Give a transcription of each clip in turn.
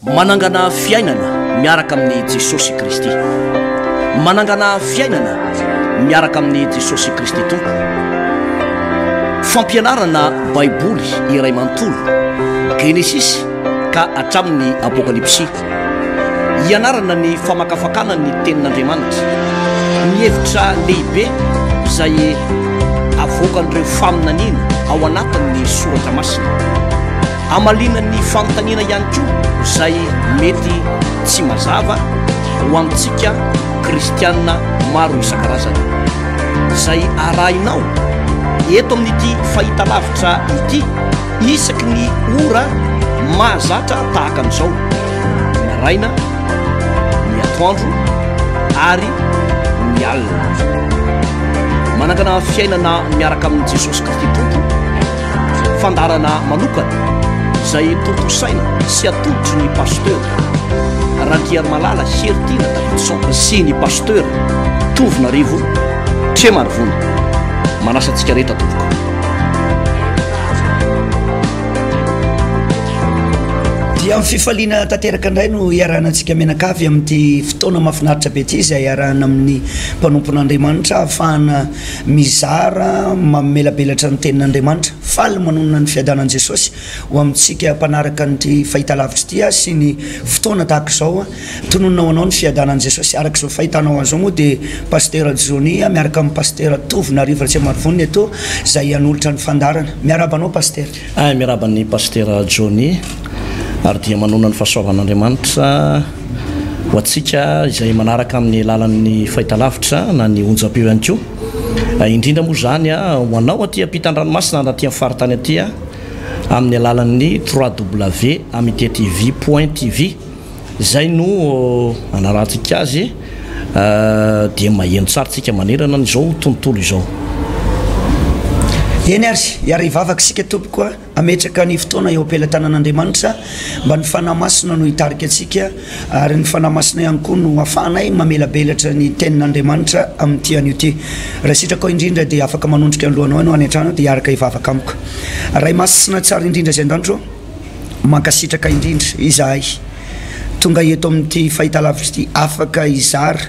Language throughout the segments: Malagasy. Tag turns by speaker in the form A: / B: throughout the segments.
A: manangana fiainana miaraka amin'ny Jesosy Kristy. Manangana fiainana miaraka amin'ny Jesosy Kristy tompo. Fampianarana Baiboly iray manontolo Genesis ka hatramin'ny Apokalypsy. Ianarana ny famakafakana ny tenin'Andriamanitra, ny hevitra lehibe izay avoakan'ireo faminaniana ao anatin'ny soratra masina. Amalina ny fanontaniana ihany koa izay mety tsy mazava ho antsika kristianina maro isan-karazany, izay arahinao eto amin'ity fahitalavitra ity isaky ny ora mahazatra tahaka an'izao, ny araina, ny atoandro ary ny alina. Manangana fiainana miaraka amin'ny Jesosy Kristy tompo, fandarana manokana izay tontosaina sy atolotry ny pasteur Randriary Malala Hertina Davidson sy ny pasteur Tovinarivo Tremarivony. Manasa antsika rehetra tompoko.
B: Dia amin'ny fifaliana tanteraka indray no iarahanantsika menakavy amin'ity fotoana mahafinaritra be ity izay iarahana amin'ny mpanompon'Andriamanitra ahafahana mizara mamelabelatra ny tenin'Andriamanitra, faly manonona ny fiadanan'i Jesosy ho amintsika mpanaraka nyty fahitalavitra ity sy ny fotoana tahaka izao tononona ho anao ny fiadanan'i Jesosy. Araka izao fahitanao an'izao moa dia pasteur Joni miaraka amin'ny pasteur Tovinarivo Tremarivony eto izay hanolotra ny fandarana. Miaraba anao pasteur.
A: Miaraba ny pasteur Joni ary dia manona ny fahasoavan'Andriamanitra ho antsika izay manaraka amin'ny lalan'ny fahitalavitra na ny onjam-peo ihany koa. Indrindra moa zany ho anao aty ampitan-dranomasina anaty amin'ny faritany aty amin'ny alalan'ny www.amitTV.tv izay no anarantsika azy dia maheno tsara tsika manerana n'izao tontolo izao.
B: Eny ary iary ivavaka sika tompoko ametraka ny fotoana eo am-pelatanan'Andriamanitra mba ny fanahy masina no hitarika atsika ary ny fanahy masina ihany koa no ahafahanay mamelabelatra ny tenin'Andriamanitra amin'ity an'io ty. Raha sitraka indrindra dia afaka manondrika alohanao no any an-trano dia iaraka ivavaka amiko. Ray masina tsara indrindra izay andandro mankasitraka indrindra izahay tonga eto amin'ity fahitalavitra ity, afaka izara,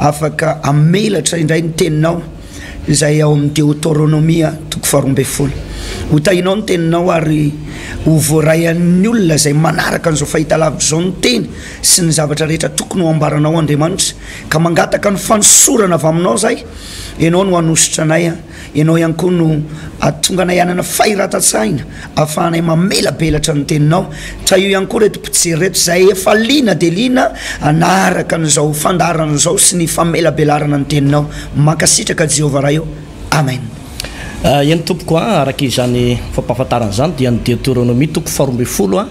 B: afaka amelatra indray ny teninao izay ao amin'ny Deutéronomia 12 ho tahinao ny teninao ary ho voaray an'ny olona izay manaraka an'izao fahitalavitra izao ny teny sy ny zavatra rehetra tokony ho ambaranao Andriamanitra ka mangataka ny fanosorana avy aminao zay. Ianao no hanositra anay, ianao ihany koa no atonga anay hanana fahiratatsaina ahafahanay mamelabelatra ny teninao. Tra io ihany koa reto mpijery reto izay efa liana dia liana anaraka an'izao fandarana izao sy ny famelabelarana ny teninao. Mankasitraka Jehovah raha io. Amen.
A: Eny tompoko araka izany fampahafantarana izany dia ny Deutéronomie 12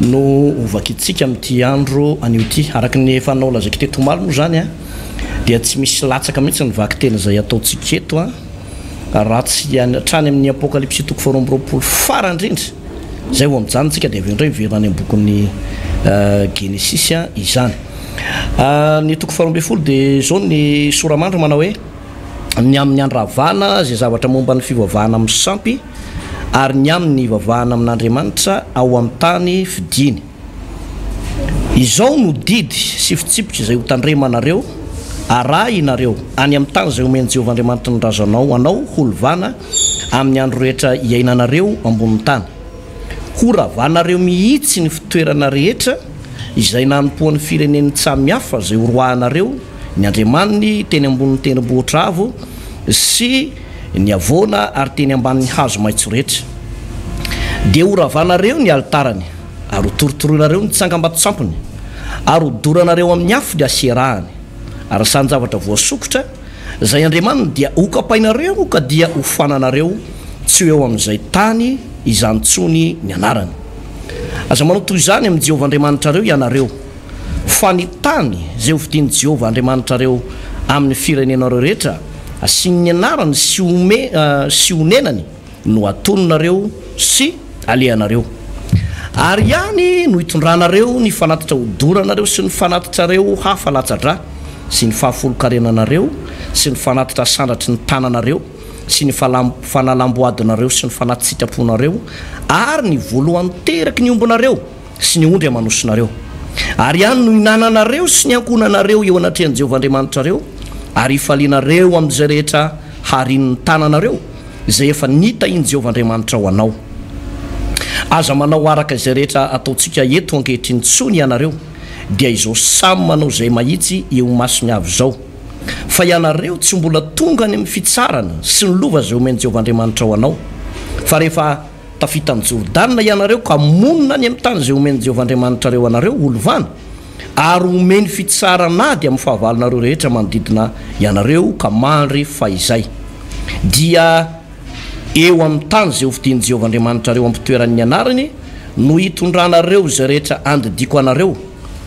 A: no ovakitsika amin'ity andro anio ity. Araka ny efa nao lazaka teto malo moa zany dia tsy misy latsaka mihitsy ny vaky-teny izay ataontsika eto raha tsy hatrany amin'ny Apokalypsy 12 farany indrindra izay ho amin'izanyntsika dia avy indray miverina any am-bokin'ny Genesis izany. Ny 12 dia zao ny soramandry manao hoe ny amin'ny andravana zay zavatra momba ny fivavahana amin'ny sampy ary ny amin'ny vavahana amin'Andriamanitra ao amin'ny tany fidiny. Izao no didy sy fitsipika izay ho tandremanareo arahinareo any amin'ny tany izay omeny Jehovah Andriamanitra ny razanao anao holovana amin'ny andro rehetra iainanareo ambonin'ny tany. Ho ravanareo mihitsy ny fitoerana rehetra izay nanompoan'ny firenen'ny samihafa izay horoahanareo ny andriamaniny teny ambonin'ny tenibohitra avo sy ny avona ary teny ambanin'ny hazo maitso rehetra. Dia ho ravanareo ny altarany ary ho torotoroinareo ny tsangam-bato-tsampony ary ho doranareo amin'ny afo dia aserahany ary sany zavatra voasokotra izay andriamaniny dia hokapainareo ka dia ho fananareo tsy eo amin'izay tany izantsony ny anarany. Aza manao toy izany amin'ny Jehovah Andriamanitrareo ianareo fa ny tany izay hovidian'i Jehovah Andriamanitrareo amin'ny firenenareo rehetra asiany ny anarany sy honenany no atononareo sy alehanareo. Ary ihany no hitondranareo ny fanatitra hodoranareo sy ny fanatitrareo hafa latsadra sy ny fahafolokarenanareo sy ny fanatitra sandratry ny tananareo sy ny fanalamboadinareo sy ny fanaty sitraponareo ary ny voalohany teraky ny ombonareo sy ny ondry amanosinareo ary ihany no inananareo sy ny ankonanareo eo anatrehan'i Jehovahandriamanitra reo ary ifalianareo amin'izay rehetra harin'ny tananareo izay efa nitainy Jehovahandriamanitra ho anao. Aza manao araka izay rehetra ataontsika eto ankehitriny tsony ianareo dia izao samy manao izay mahitsy eo masony avy izao fa ianareo tsy mbola tonga any amin'ny fitsarana sy ny lova izay omeny Jehovahandriamanitra ho anao fa rehefa tafita ny Jordana ianareo ka monina any amin'ny tany izay omeny Jehovahandriamanitra reo anareo olovana ary omeny fitsarana ady amin'ny fahavalonareo rehetra manodidina ianareo ka mandry faizay dia eo amin'ny tany izay hovidian'i Jehovahandriamanitra reo ampitoeran'ny anarany no hitondranareo izay rehetra andidiko anareo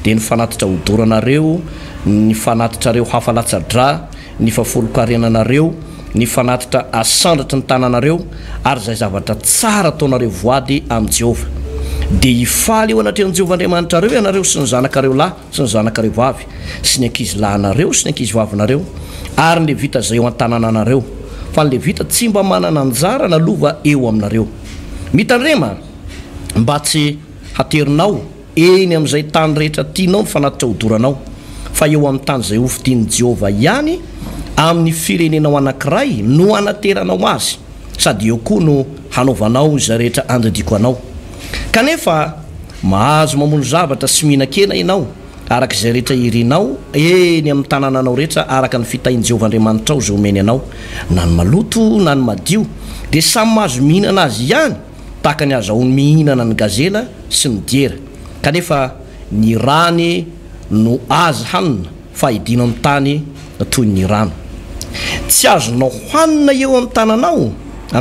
A: dia ny fanatitra hodoranareo ny fanatitrareo hafalatsadra ny fafolokarenanareo ny fanatitra asandratry ny tananareo ary izay zavatra tsara ataonareo voady amin'i Jehova dia hifaly eo anatrehan'i Jehovahandriamanitra reo ianareo sy ny zanakareo lahy sy ny zanakareo vavy sy ny ankizy lahinareo sy ny ankizy vavinareo ary ny levita izay eo an-tanànanareo fa ny levita tsy mba manana anjara na lova eo aminareo. Mitandrema mba tsy haterinao eny amin'izay tany rehetra tianao ny fanatitra hodoranao fa eo amin'ny tany izay hofidian'i Jehova ihany amin'ny firenenao anankiray no anateranao azy sady eo koa no hanaovanao izay rehetra andidiko anao. Kanefa mahazo mamono zavatra sy mihinan-kena ianao araka izay rehetra irinao eny amin'ny tanànanao rehetra araka ny fitahin'i Jehovahandriamanitra izay omeny anao na ny maloto na ny madio dia samy mahazo mihinana azy ihany tahaka ny azahoany mihinana ny gazela sy ny diera kanefa ny rany no azy hanina fa hidino amin'ny tany toy ny rano. Tsy azonao hoanina eo amin'ny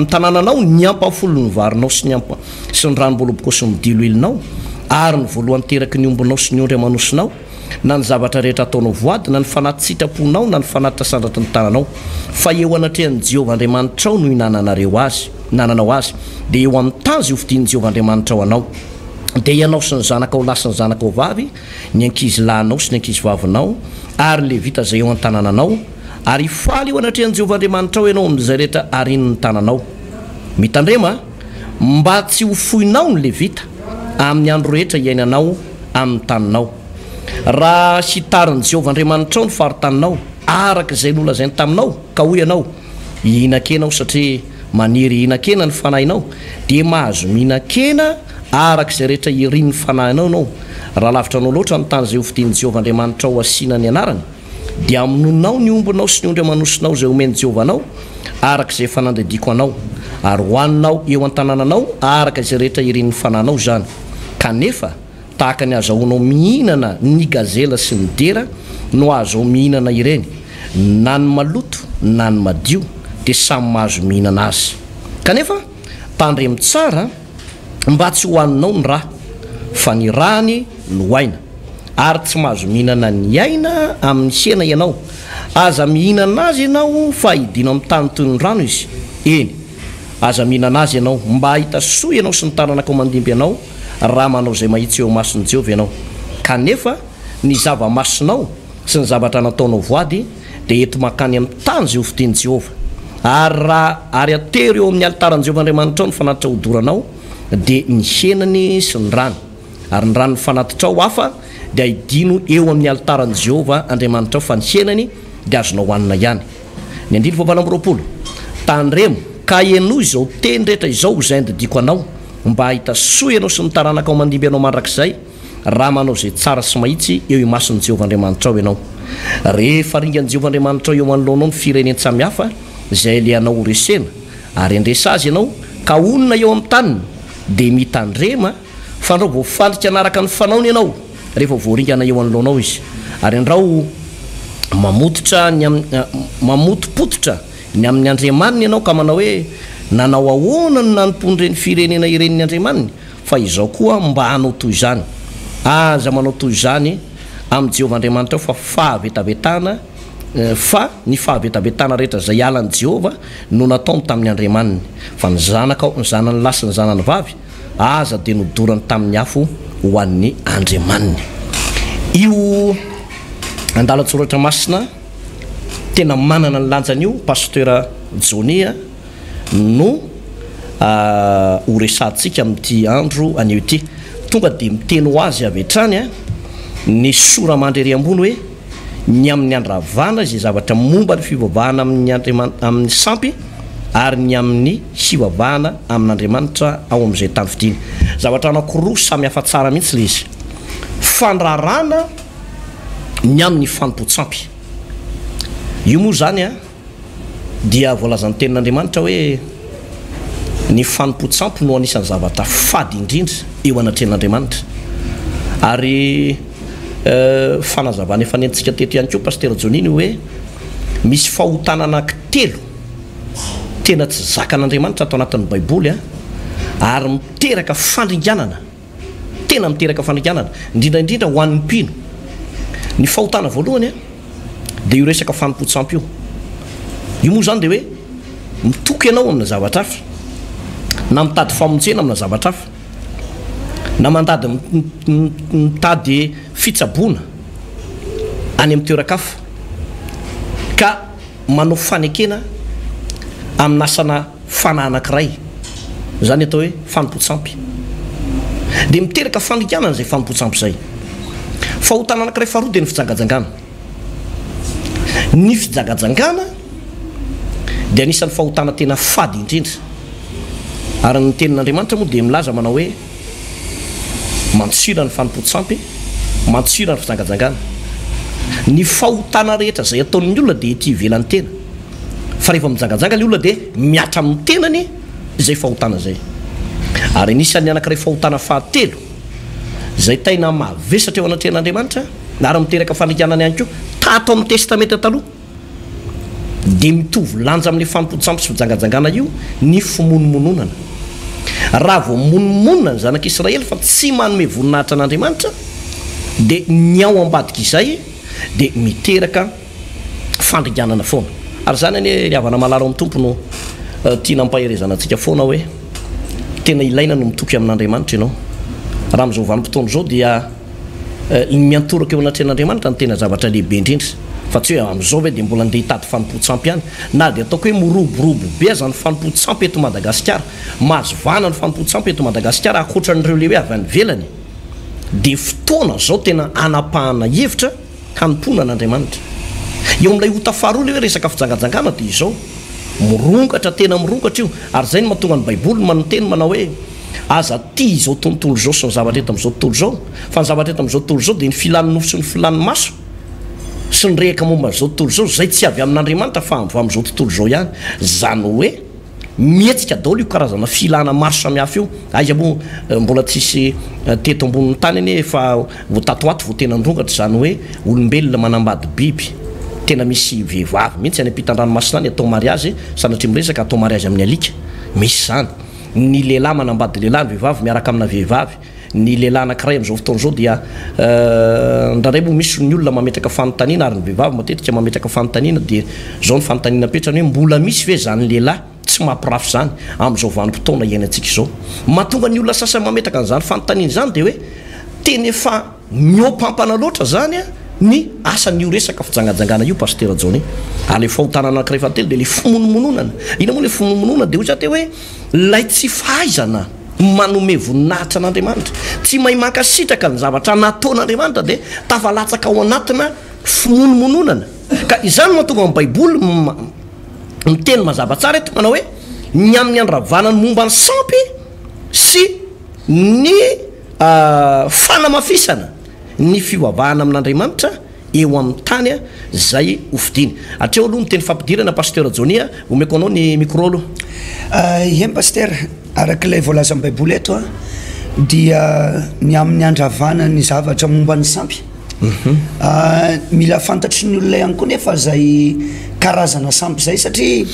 A: tanànanao ny ampafolo ny varinao sy ny ranom-boloboko sy ny dilo ilinao ary ny voalohany teraky ny ombonao sy ny ondry amanosinao na ny zavatra rehetra ataonao voady na ny fanaty sitraponao na ny fanatitra sandratry ny tananao fa eo anatrehan'i Jehovahandriamanitra no hinananao azy dia eo amin'ny tany izay hofidian'i Jehovahandriamanitra ho anao dia ianao sy ny zanakao lahy sy ny zanakao vavy ny ankizy lahinao sy ny ankizy vavinao ary ny levita izay eo an-tanànanao ary ifaly eo anatrehan'i Jehovahandriamanitra ianao amin'izay rehetra arin'ny tananao. Mitandrema mba tsy ho foinao ny levita amin'ny andro rehetra iainanao amin'ny taninao raha sitarin'i Jehovahandriamanitra ny faritaninao araka izay nolazainy taminao ka hoy ianao hihinan-kenao satria maniry hihinan-kena ny fanahinao dia mahazo mihinan-kena araka izay rehetra irin'ny fanahinao ianao. Raha lavitra anao loatra ny tany izay hofidian'i Jehovahandriamanitra ho asiana ny anarany dia amononao ny ombonao sy ny ondry amanosinao izay omeny Jehovanao araka izay fanandidiko anao ary hoaninao eo an-tanànanao araka izay rehetra irin'ny fanahinao zany. Kanefa tahaka ny azahoanao mihinana ny gazela sy ny dera no azo mihinana ireny na ny maloto na ny madio dia samy mahazo mihinana azy. Kanefa tandremo tsara mba tsy hoaninao ny raha fa ny rany no aina ary tsy mahazo mihinana ny aina amin'ny hena ianao aza mihinana azy ianao fa hidino amin'ny tany toy ny rano izy eny aza mihinana azy ianao mba hahita soa ianao sy ny tananakao mandimby ianao raha manao izay mahitsy eo mason'i Jehova ianao. Kanefa ny zava-masonao sy ny zavatra nataonao voady dia eto mankany amin'ny tany izay hofidian'i Jehova ary atery eo amin'ny alitaran'i Jehovahandriamanitra ny fanatitra hodoranao dia ny henany sy ny rano ary ny rano ny fanatitra ao hafa dia hidino eo amin'ny alitaran'i Jehova Andriamanitra fa ny henany dia azonao hoanina ihany. Ny 9:20 tandremo ka eno izao teny rehetra izao izay andidiko anao mba hahita soa ianao sy ny taranakao mandimby ianao mandrakizay raha manao izay tsara sy mahitsy eo imason'i Jehovahandriamanitra ao ianao. Rehefa ringan'i Jehovahandriamanitra eo manoloanao ny fireneny samihafa izay alehanao ho resena ary andresa azy ianao ka onina eo amin'ny taniny dia mitandrema fa andrao voafalika anaraka ny fanaony ianao rehefa voaringana eo anoloanao izy ary andrao mamotopototra ny amin'ny Andriamaniny ianao ka manao hoe nanao ahoana no nanompon'ireny firenena iren'ny Andriamaniny fa izao koa mba hanao toy izany. Aza manao toy izany amin'ny Jehovahandriamanitra fa fahavetavetana fa ny fahavetavetana rehetra izay ialan'i Jehova no nataony tamin'ny Andriamaniny fa ny zanakao ny zanany lahy sy ny zanany vavy aza dia nodorany tamin'ny afo ho an'ny Andriamaniny. Io andalan-tsoratra masina tena manana ny lanjan'io pasteur Jonia no ho resantsika amin'ity andro anio ity tonga de miteny ho azy avy hatrany a ny sora mandrery ambony hoe ny amin'ny andravana zay zavatra momba ny fivavahana amin'ny sampy ary ny amin'ny fivavahana amin'Andriamanitra ao amin'izay tany fidiny. Zavatra anankiroa samy hafa tsara mihitsy le izy. Fandrarana ny amin'ny fanompo-tsampy. Io moa zany a dia voalazan'ny tenin'Andriamanitra hoe ny fanompo-tsampy no anisan'ny zavatra fady indrindra eo anatrehan'Andriamanitra. Ary fanazavana efa nentsika teto ihany koa pasteur Joniny hoe misy fahotana anankitelo tena tsy zakan'Andriamanitra atao anatin'ny Baiboly ary miteraka fandringanana, tena miteraka fandringanana indrindraindrindra ho an'ny mpino. Ny fahotana voalohany dia io resaka fanompo-tsampy io. Io moa zany dia hoe mitoky ianao amina zavatra hafa, na mitady famonjena amina zavatra hafa, na mandady mitady fitsaboana any amin'ny toeran-kafa ka manao fanekena amin'ny asana fanahy anankiray, zany atao hoe fanompo-tsampy. Dia miteraka fandringanana zay fanompo-tsampy zay. Fahotana anankiray faharoa dia ny fijangajangana. Ny fijangajangana dia anisan'ny fahotana tena fady indrindra. Ary ny tenin'Andriamanitra moa dia milaza manao hoe mantsira ny fanompo-tsampy, mantsira ny fijangajangana. Ny fahotana rehetra zay ataon'ny olona dia ety ivelan'ny tena. Fa rehefa mijangajanga ny olona dia miatra amin'ny tenany izay fahotana zay. Ary anisan'ny anankiray fahotana fahatelo zay taina mavesatra eo anatrehan'Andriamanitra ary miteraka fandringanana ihany koa tato amin'ny testamenta taloha dia mitovy lanja amin'ny fanompo-tsampy sy fijangajangana io ny fimonomononana. Raha vao monomonona ny zanak'Israely fa tsy manome voninahitra an'Andriamanitra dia ny ao ambadika izay dia miteraka fandringanana foana. Ary zany anie havana malala amin'ny tompo no tiana ampaherezana antsika foana hoe tena ilaina no mitoky amin'Andriamanitra ianao. Raha amin'izao vanim-potoana izao dia miantoraka eo anatrehan'Andriamanitra ny tena zavatra lehibe indrindra. Fa tsy hoe amin'izao ve dia mbola andeha hitady fanompo-tsampy ihany, na dia ataoko hoe moroborobo be aza ny fanompo-tsampy eto Madagasikara, mahazovana ny fanompo-tsampy eto Madagasikara ankoatran'ireo lehibe avy any ivelany. Dia fotoana zao tena anapahana hevitra hanompoana an'Andriamanitra. Eo amin'ilay hota faharoa le hoe resaka fijangajangana dia izao mirongatra, tena mirongatra io. Ary zay no mahatonga ny Baiboly manoteny manao hoe aza ty izao tontolo izao sy ny zavatra eto amin'izao tontolo izao. Fa ny zavatra eto amin'izao tontolo izao dia ny filan'ny nofo sy ny filan'ny maso sy ny reheka momba izao tontolo izao zay tsy avy amin'Andriamanitra fa avy amin'izao tontolo izao ihany. Zany hoe mihetsika daholo io karazana filana maro samihafa io. Aiza moa mbola tsisy teto ambonin'ny tany anie efa voatatoato vo tena ndrongatra, zany hoe olombelona manambady biby. Tena misy vehivavy mihitsy any ampitan-dranomasina any atao mariazy, sanatria miresaka atao mariazy amin'ny alika. Misy zany. Ny lehilahy manambady lehilahy, ny vehivavy miaraka amina vehivavy. Ny lehilahy anankiray amin'izao fotoana izao dia ndraindray moa misy ny olona mametraka fanontaniana ary ny vehivavy matetika mametraka fanontaniana dia zao ny fanontaniana petrany hoe mbola misy ve zany lehilahy tsy mampirafy zany amin'izao vanim-potoana iainantsika izao. Mahatonga ny olona sasany mametraka an'izany fanontaniana zany dia hoe tena efa miopampana loatra zany ny asan'io resaka fijangajangana io pasteur John. Ary le fahotana anankiray fahatelo dia le fimonomononana. Ina moa le fimonomononana dia ohatra hoe lay tsy fahaizana manome voninahitra an'Andriamanitra, tsy mahay mankasitraka ny zavatra nataon'Andriamanitra dia tafalatsaka ao anatina fimonomononana. Ka izany mahatonga amin'ny Baiboly miteny mazava tsara eto manao hoe ny amin'ny andravana ny momba ny sampy sy ny fanamafisana ny fivavahana amin'Andriamanitra eo amin'ny tany zay hofidiny. Hatreo aloha miteny fampidirana pasteur John, omeko anao ny micro aloha.
B: Ien pasteur, arak'ilay voalaza amin'ny Baiboly eto dia ny amin'ny andravana ny zavatra momba ny sampy. Mila fantatry ny olona ihany koa nefa zay karazana sampy zay, satria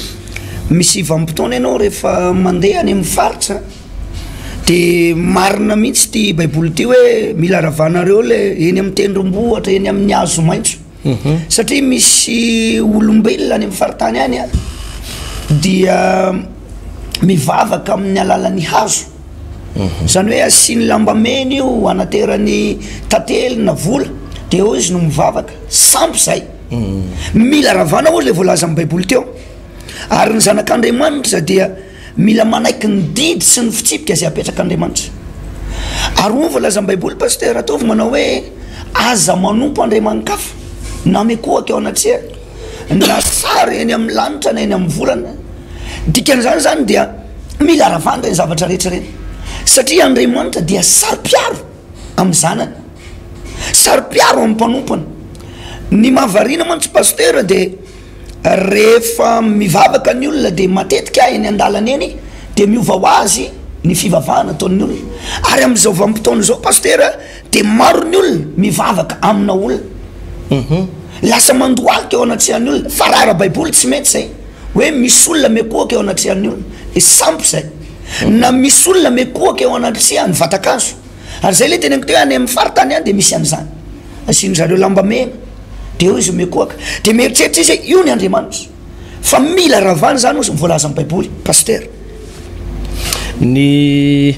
B: misy vanim-potoana ianao rehefa mandeha any amin'ny faritra dia marina mihitsy ty Baiboly ty hoe mila ravanareo le eny amin'ny tendrombohitra, eny amin'ny hazo maitso. Satria misy olombelona any amin'ny faritany any dia mivavaka amin'ny alalan'ny hazo. Zany hoe asiany lambamena io anaterany tantely na vola dia eo izy no mivavaka sampy zay. Mila ravana ozy le voalaza amin'ny Baiboly teo. Ary ny zanak'Andriamanitra dia mila manaiky ny didy sy ny fitsipika zay apetraka Andriamanitra. ary o voalaza baiboly paster ataovy manao hoe aza manompo andriamanikafa na mekohaka eo anatria na sary eny amin'ny lanitra na eny amin'ny volana dikan'izany zany dia mila ravandra ny zavatra rehetra reny satria andriamanitra dia sary-piaro amin'ny zanany sary-piaro amin'ny mpanompony ny mahavariana mantsy paster dia rehefa mivavaka ny olona dia matetika eny an-dalana eny dia miova ho azy ny fivavahana ataon'ny olona ary amin'izao vanim-potoana izao paster dia maro ny olona mivavaka amina olona lasa mandohalika eo anatrihan'ny olona fa raha baiboly tsy mety zay hoe misy olona mekohaka eo anatrihan'ny olona dia sampy zay na misy olona mekohaka eo anatrihan'ny vatakazo ary zay le teneniko teo any amin'ny faritany any dia misy an'izany asiany zareo lamba mena dia eo izy mekohaka dia mieritreritra izy io ny andriamanitra fa mila ravany zany ozy mivoalaza amin'ny baiboly paster
A: ny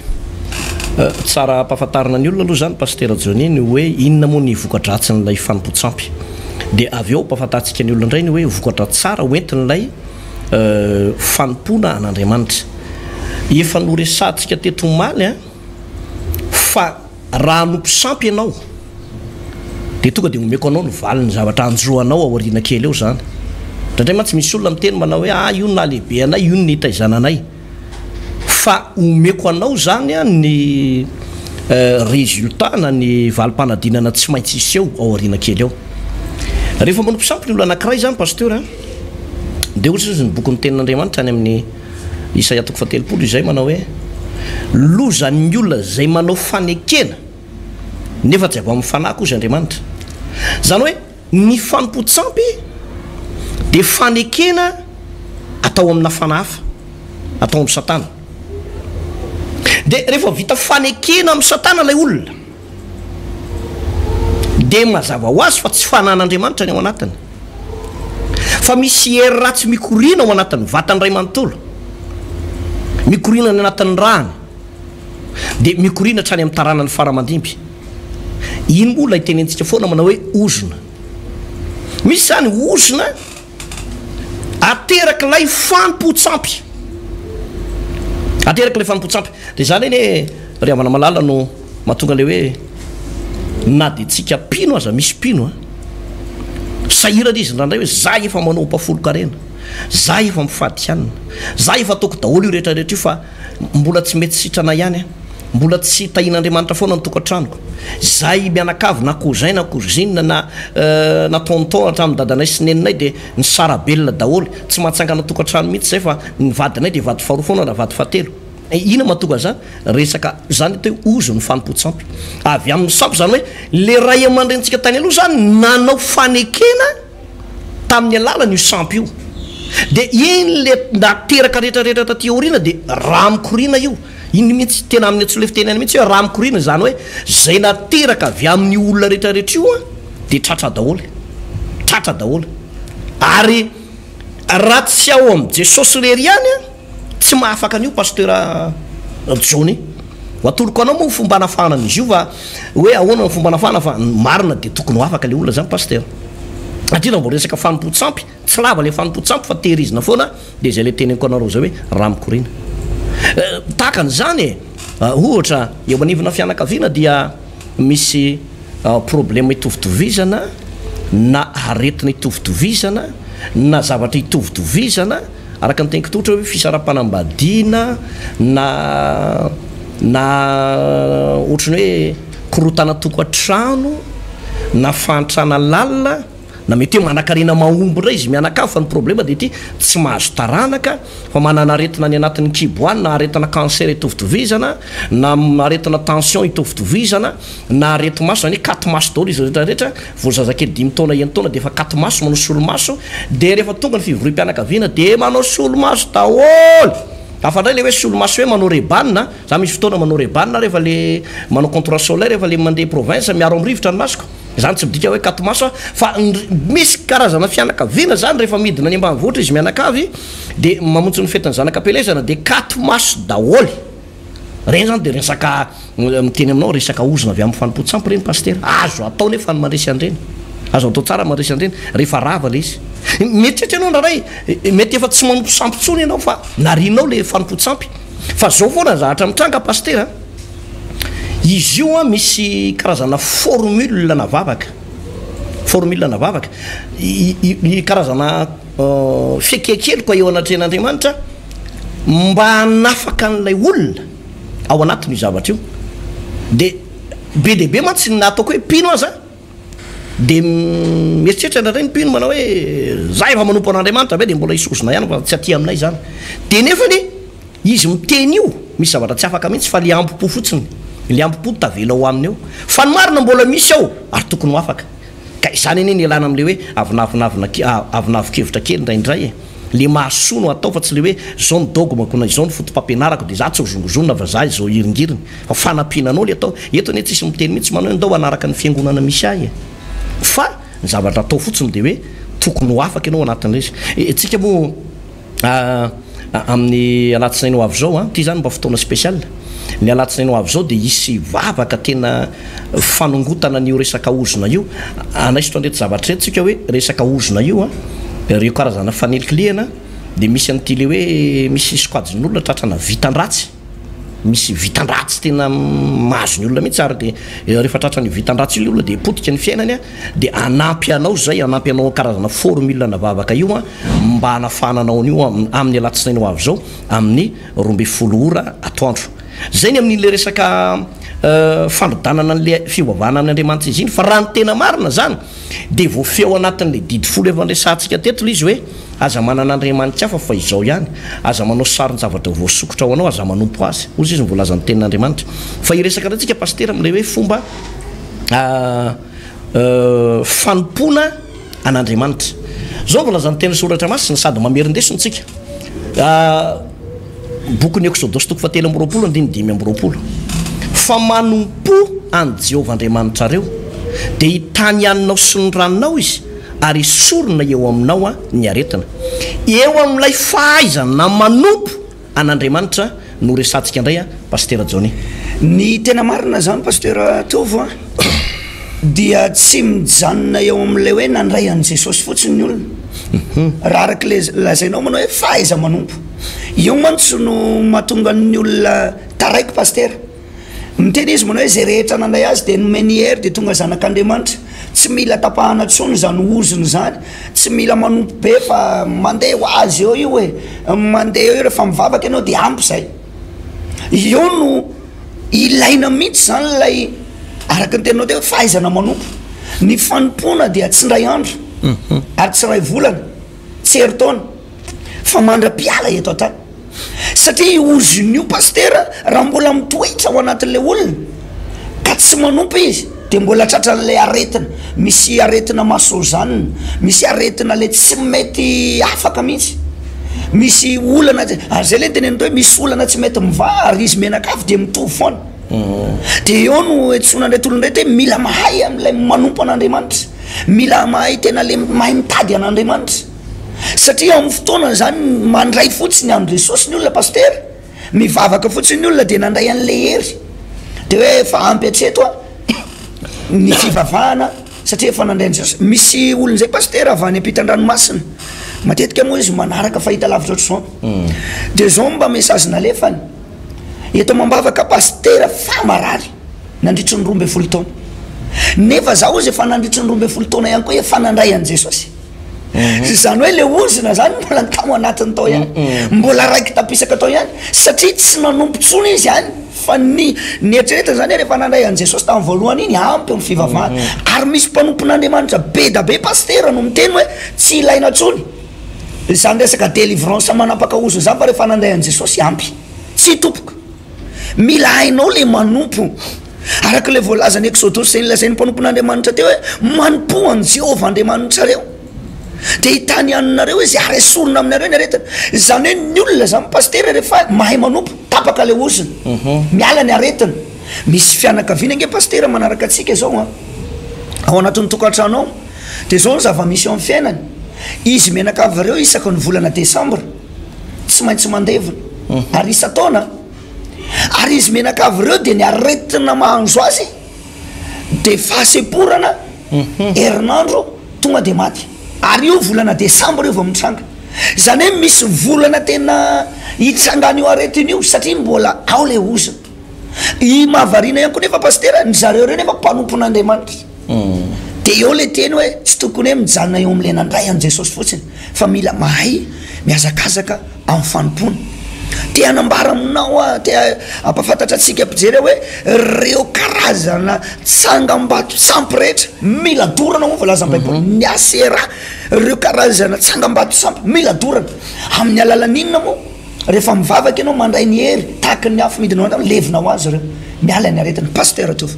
A: tsara ampahafantarina ny olona aloha zany paster Johnny ny hoe inona moa ny vokadratsyn'ilay fanompotsampy dia avy eo ampahafantarantsika ny olona indray ny hoe vokatra tsara hoentin'ilay fanompona an'Andriamanitra efa noresantsika teto maly fa raha hanompo sampy ianao dia tonga dia omeko anao ny valiny zavatra anjoanao aoriana kely eo zany ndray mantsy misy olona miteny manao hoe io na lehibe anay io ny hitaizananay fa omeko anao zany ny résultat na ny valim-panadinana tsy maintsy isy eo aoriana kely eo rehefa manompo sampy ny olona anankiray zany paster dia ohatra izy ny boky ny tenin'Andriamanitra any amin'ny Isaia 7 izay manao hoe lozan'ny olona zay manao fanekena nefa tsy avy amin'ny fanako izy Andriamanitra zany hoe ny fanompo-tsampy dia fanekena atao amina fanahafa atao amin'ny satana dia rehefa vita fanekena amin'ny satana ilay olona dia mazava ho azy fa tsy fanan'Andriamanitra ny ao anatiny fa misy hery ratsy mikorina ao anatin'ny vatany ray manontolo mikorina ny anatin'ny rany dia mikorina hatrany amin'ny taranany faramandimby iny moa lay tenentsika foana manao hoe ozona misy zany ozona ateraka ilay fanompo-tsampy ateraka ilay fanompo-tsampy dia zany eny ry havana malala no mahatonga le hoe na dia tsika pino aza misy pino sahirana izy ndrandray hoe za efa manao mpafolo-karena za efa mifadikanina za efa ataoko daholo io rehetrarehetra io fa mbola tsy mety sitrana ihany mbola tsy tahin'Andriamanitra foana ny tokantranoko zay mianakavy na kozay na kozinina na tonton hatramin'ny dadanay sy neninay dia ny sarabelona daholo tsy mahatsangana tokantrano mihitsy zay fa ny vadinay dia vady faharoa foana na vady fahatelo ina mahatonga zany resaka zany teo ozo ny fanompo-tsampy avy amin'ny sampy zany hoe le ray aman-drentsika tany aloha zany nanao fanekena tamin'ny alalany io sampy io dia iny le nateraka rehetrarehetra taty aoriana dia raha mikorina io iny mihitsy tena amin'ny atsoa le fitenany mihitsy hoe raha mikorina zany hoe zay nateraka avy amin'ny olona rehetrarehetra io dia tratra daholo ary raha tsy ao amin'ny jesosy rery ihany tsy mahafaka an'io paster Johnny atoloko anao moa ny fomba anafahana an'izy io fa hoe ahoana ny fomba anafahana fa marina dia tokony ho afaka le olona zany paster satria raha mbo resaka fanompo-tsampy tsy lava le fanompo-tsampy fa tehirizina foana dia zay le teneniko anareo zay hoe raha mikorina tahaka an'izany ohatra eo anivona fianakaviana dia misy problema hitovitovizana na aretina hitovitovizana na zavatra hitovitovizana araka ny tenikito ohatra hoe fisara-panambadiana na ohatrany hoe korotana tokantrano na fantrana lalina na mety hoe manakarena mahombo ndray izy mianakavy fa ny problema dia ty tsy mahazo taranaka fa manana aretina ny anatin'ny kiboany na aretina cancer hitovitovizana na aretina tension hitovitovizana na areti-maso zany hoe katy-maso daholo izy rehetrarehetra voazazakely 5 taona eny taona dia efa katy-maso manao solomaso dia rehefa tonga ny fivorim-pianakaviana dia manao solomaso daholo afa ndray le hoe solomaso hoe manao rebanina za misy fotoana manao rebanina rehefa le manao contrat solaire rehefa le mandeha province miaro amin'ny rivotra ny masoko zany tsy midika hoe katy-maso fa misy karazana fianakaviana zany rehefa midina any ambanivohitra izy mianakavy dia mamontsy ny fetiny zanakam-pelezana dia katy-maso daholo reny zany dia resaka miteny aminao resaka ozona avy amin'ny fanompo-tsampy reny paster azo ataony hoe fanymandresy an'ireny azo atao tsara mandresy an'ireny rehefa rava le izy mietritra anao ndraray mety efa tsy manompo sampy tsony ianao fa narinao le fanompo-tsampy fa zao foana zahatra mitranga paster izy io a misy karazana formule navavaka karazana fekekely koa eo anatren'Andriamanitra mba hanafaka an'ilay olona ao anatin'io zavatra io de be dehibe mantsy nataoko hoe pino aza de mieritreritra ndraindray ny pino manao hoe za efa manompo an'Andriamanitra be de mbola isozona ihany fa tsy aty aminay zany de nefany izy miteny io misy zavatra tsy afaka mihitsy fa le ampopo fotsiny le ampopo tavela ao aminy eo fa ny marina mbola misy ao ary tokony ho afaka ka izany eny elana am'le hoe avinavokevitra kely ndraindray le mahasoa no atao fa tsy le hoe zao ny dogmako na izao ny fotom-pampianarako de za tsy hozongozonna fa za izao iringiriny fa fanampinanao le atao eto ane tsisy miteny mihitsy manao ndao anaraka ny fiangonana misy ahy fa ny zavatra atao fotsiny de hoe tokony ho afaka ianao anatin'rey tsika moa amin'ny alatsinainao avy zao ty zany mba fotoana spesial ny alatsinainao avy zao de isy vavaka tena fanongotana n'io resaka ozona io anaisotro andreto zavatra reto tsika hoe resaka ozona io reo karazana fanelikilihana de misy an'ity le hoe misy sokajin'olona tratrana vitandratsy misy vitandratsy tena mahazo ny olona mihitsy ary de rehefa tratrany vitandratsy io olona de potika ny fiainany de anampy anao zay anampy anao karazana formule navavaka io mba hanafananao an'io amin'ny alatsinainao avy zao amin'ny 12 ora atoandro zay ny amin'ile resaka fandrodanana an'le fivavahana amin'ny Andriamanitra izy iny fa raha ny tena marina zany de vo feo anatin'le didy folo efa andresantsika teto izy hoe aza manan'Andriamanitra hafa fa izao ihany aza manao sariny zavatra voasokotra ao anao aza manompo azy ozy izy mivolaza ny tenin'Andriamanitra fa iresaka ratsika pastera am'le hoe fomba fanompona an'Andriamanitra zao volazany tena soratra masina sady mamerindesony tsika boky ny Exodus 7:22 fa manompo any Jehovah Andriamanitrareo de hitany haninao sy ny raninao izy ary sorona eo aminao ny aretina eo amin'ilay fahaizana manompo an'Andriamanitra no resantsika indray pastera Johnny
B: ny tena marina zany pastera Tovo dia tsy mijanona eo amin'ilay hoe nandray an' Jesosy fotsiny ny olona raha araka le lazainao manao hoe fahaiza manompo io mantsy no mahatonga ny olona taraiky pastera miteny izy manao hoe zay rehetra nandray azy de nomeny hery de tonga zanak'Andriamanitra tsy mila tapahana tsony zany ozony zany tsy mila manompo be fa mandeha ho azy eo io hoe mandeha eo rehefa mivavaka ianao de ampy zay io no ilaina mihitsy zany lay araka ny tenanao de hoe fahaizana manompo ny fanompona dia tsy ndray andro ary tsy ray volana tsy herintaona fa mandra-piala eto atany satria ozon'io pastera raha mbola mitoetra ao anatin'le olona ka tsy manompo izy de mbola tratran'lay aretina misy aretina masozanina misy aretina le tsy mety afaka mihitsy misy olana ary zay le tenenito hoe misy olana tsy mety mivary izy menakafy de mitovy foana de eo no etsona ndray tolondray te mila mahay am'lay manompo an'Andriamanitra mila mahay tena le mahay mitady an'Andriamanitra satria amin'ny fotoana zany mandray fotsiny andro Jesosy ny olona pastera mivavaka fotsiny ny olona de nandray an'le hery de hoe fa ampy atreto ny fivavahana satria efa nandray Jesosy misy olona zay pastera avy any ampitan-dranomasina matetika moa izy manaraka fahita lavitra ohatr'izao de zao mba message nalefany eto mambavaka pastera fa marary nandritry ny 12 taona nefa zaho izy efa nandritry ny 12 taona ihany koa efa nandray an' Jesosy zany hoe le ozona zany mbola ntamo anatiny tao ihany mbola raiky tapisaka tao ihany satria tsy nanompo tsony izy ihany fa ny eritreretiny zany rehefa nandray an' Jesosy tamin'ny voalohany iny ampy amin'ny fivavahana ary misy mpanompon'Andriamanitra be da be pastera no miteny hoe tsy ilaina tsony zany resaka délivrance manapaka ozo zany fa rehefa nandray an' Jesosy ampy tsy topoka mila hainao le manompo araka le voalazany Exodus zay lazain'ny mpanompon'Andriamanitra teo hoe manompo an' Jehovah Andriamanitrareo de hitany haninareo izy ary esorona aminareo ny aretina zany hoe ny olona zany pastera rehefa mahay manompo tapaka le ozony miala ny aretina misy fianakaviana nge pastera manaraka atsika zao ao anatin'ny tokantrano ao de zao ny zava-misy eo amin'ny fiainany izy menakavy reo isaka ny volana Desambra tsy maintsy mandevona ary isa taona ary izy menakavy reo de ny aretina mahanjo azy de fahaseporana herinandro tonga de maty ary io volana Desambra io vao mitranga zany hoe misy volana tena hitsangana io aretina io satria mbola ao le ozona I mahavarina ihany koa nefa pastera ny zareo reo nefa mpanompon'Andriamanitra de eo le teny hoe tsy tokony hoe mijanona eo am'le nandray an' Jesosy fotsiny fa mila mahay miazakazaka amin'ny fanompona te hanambara aminao te ampafantatra atsika ampijery hoe reo karazana tsangam-bato sampy rehetra mila dorana moa voalaza ny Baiboly ny asera reo karazana tsangam-bato sampy mila dorana amin'ny alalan'inona moa rehefa mivavaka ianao mandray ny hery tahaka ny afo midinao an levina ho azy reo miala ny aretin'ny pastera tofo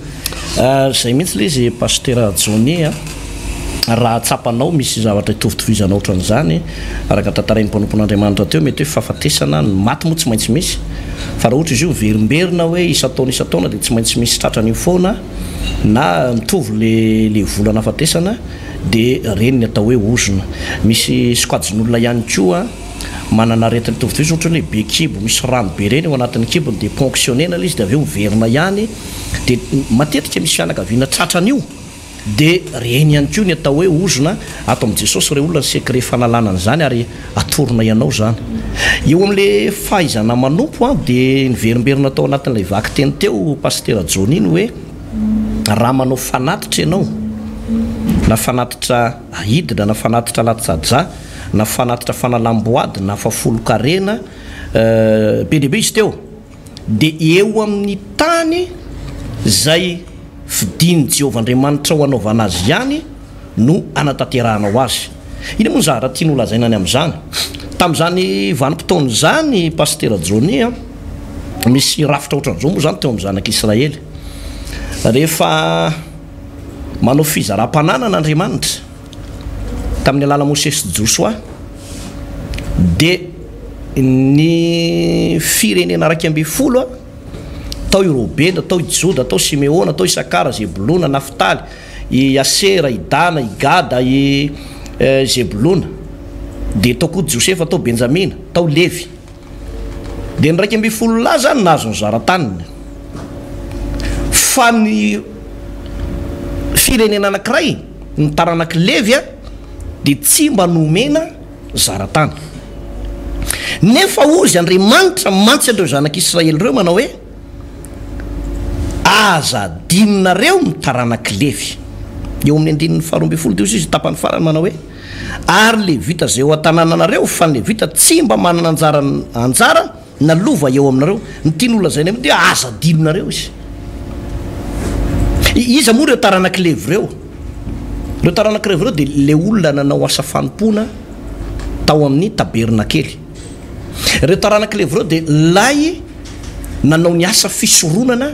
A: zay mihitsy le izy pastera Johnny raha tsapanao misy zavatra itovitovizana ohatran'izany araka tantarain'ny mpanompon'Andriamanitra teo mety hoe fahafatesana ny maty moa tsy maintsy misy fa raha ohatra izy io verimberina hoe isataona dia tsy maintsy misy tratran'io foana na mitovy le volana afatesana dia reny ny atao hoe ozona misy sokajin'olona ihany koa manana aretina itovitovizana ohatra hoe be kibo misy rano be reny ao anatin'ny kibony dia ponctionnena izy dia aveo miverina ihany dia matetika misy fianakaviana tratran'io dia reny ihany koa ny atao hoe ozona ato amin'i Jesosy reo olona ny secret fanalanana zany ary atorona ianao zany eo amin'le fahaizana manompo dia niverimberina atao anatin'ilay vaky teny teo pastera Johnny iny hoe raha manao fanatitra ianao na fanatitra ahidina na fanatitra latsaja na fanatitra fanalamboady na fafolo-karena be dehibe izy teo dia eo amin'ny tany zay fidiny Jehovah-Andriamanitra ho anaovana azy ihany no anataterahanao azy iny moa zara tiany olazaina any amin'izany tamin'izany vanim-potoana zany pastera Johnny misy rafitra ohatran'izao moa zany teo amin'ny zanak'Israely rehefa manao fizaram-pananan'Andriamanitra tamin'ny alala Mosesy Joshua dia ny firenena raika amby folo tao i Robena, tao i Joda, tao Simeona, tao Isakara, Zebulona, Naftaly, i Asera, i Dana, i Gada, i Zebulona, dia tao koa Josefa, tao Benjamina, tao Levi. Dia ny raika amby folo lahy zany nahazo ny zaran-taniny. Fa ny firenena anankiray ny taranak'i Levi dia tsy mba nomena zaran-tany. Nefa ozy Andriamanitra mantsy andreo zanak'Israely reo manao hoe aza dininareo ny taranak'i Levi. Eo amin'ny andinin'ny faharoa amby folo dia izy tapany farany manao hoe ary Levita zay eo an-tanànanareo fa ny Levita tsy mba manana anjara na lova eo aminareo ny tian'olona zay ny dia aza dininareo izy. Iza moa reo taranak'i Levi reo? Reo taranak'i Levi reo dia le olona nanao asa fanompona tao amin'ny tabernakely. Reo taranak'i Levi reo dia lay nanao ny asa fisoronana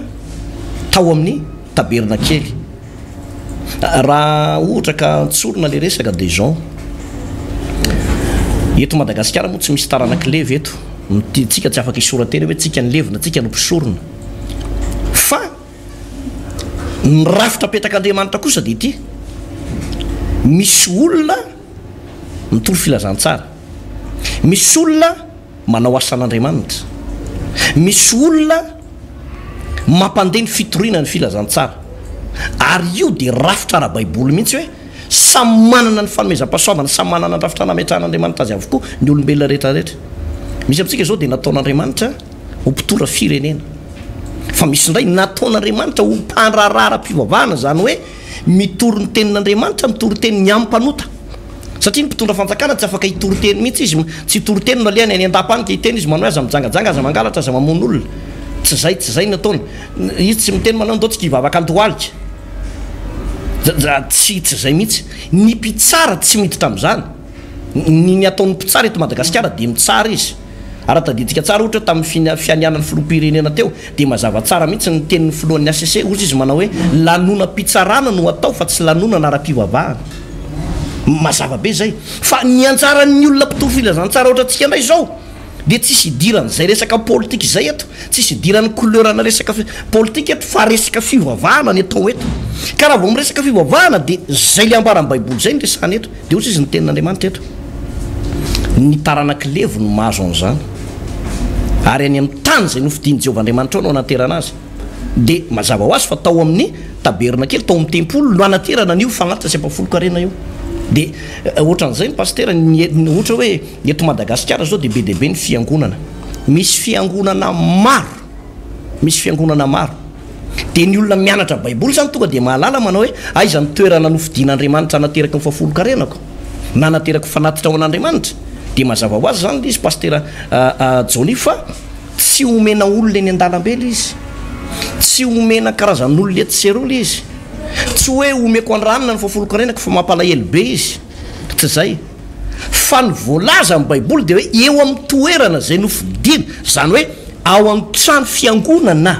A: tao amin'ny tabernakely. Raha ohatra ka tsorona le resaka de Jean eto Madagasikara moa tsy misy taranak'i Levi eto, tsika tsy afaka isoratena hoe tsika ny Levi na tsika no mpisorona, fa ny rafitra petak'Andriamanitra kosa dia ity: misy olona mitoro filazantsara, misy olona manao asan'Andriamanitra, misy olona mampandeha ny fitoriana ny filazantsara. Ary io dia rafitra ara-Baiboly mihitsy hoe samy manana ny fanomezam-pahasoavana, samy manana ny rafitra nametrahan'Andriamanitra azy avokoa ny olombelona rehetrarehetra. Misy amintsika izao dia nataon'Andriamanitra ho mpitora firenena, fa misy indray nataon'Andriamanitra ho mpandrarara-pivavahana, zany hoe mitory ny tenin'Andriamanitra, mitory tenin'ny am-panota. Satria ny mpitondra fanjakana tsy afaka hitory teny mihitsy izy, tsy hitory teny no alehany any an-dapanika hiteny izy manao aza mijangajanga, aza mangalatra, aza mamono olona. Tsy zay nataony. Izy tsy miteny manao ndao tsika hivavaka andohalika. Tsy zay mihitsy. Ny mpitsara tsy miditra amin'izany. Ny ataon'ny mpitsara eto Madagasikara dia mitsara izy. Ara-tadiditsika tsara ohatra tamin'ny fianianan'ny filoham-pirenena teo dia mazava tsara mihitsy ny tenin'ny filohan'ny ACC, ohatra izy manao hoe lanona-pitsarana no atao fa tsy lanona nara-pivavahana. Mazava be zay. Fa ny anjaran'ny olona mpitory filazantsara ohatra antsika indray zao dia tsisy idiran'izay resaka politika izay eto, tsisy idiran'ny couleurana resaka politika eto, fa resaka fivavahana ny atao eto. Ka raha vao miresaka fivavahana dia zay le ambaran'ny Baiboly zay ny resahana eto, dia ohatra izy ny tenin'Andriamanitra eto. Ny taranak'i Levi no mahazo an'izany, ary any amin'ny tany zay nofidiny Jehovah-Andriamanitra ao no anaterana azy. Dia mazava ho azy fa tao amin'ny tabernakely, tao amin'ny tempolo no anaterana an'io fanatitra sy ampafolo-karena io. Dia ohatran'izay ny pastera, ohatra hoe eto Madagasikara zao dia be dehibe ny fiangonana. Misy fiangonana maro misy fiangonana maro de ny olona mianatra baiboly zany tonga de mahalala manao hoe aiza ny toerana nofidian'andriamanitra nateraka ny fafolo karenako na nateraka fanatitra ao an'andriamanitra de mazava ho azy zany izy pastera Johnny fa tsy omena olona eny an-dalambe izy tsy omena karazan'olona etserola izy tsy hoe omeko andranona ny fafolo karenako fa mampalahelo be izy tsy zay fa ny voalaza amin'ny baiboly de hoe eo amin'ny toerana zay nofidina zany hoe ao amin'ny trano fiangonana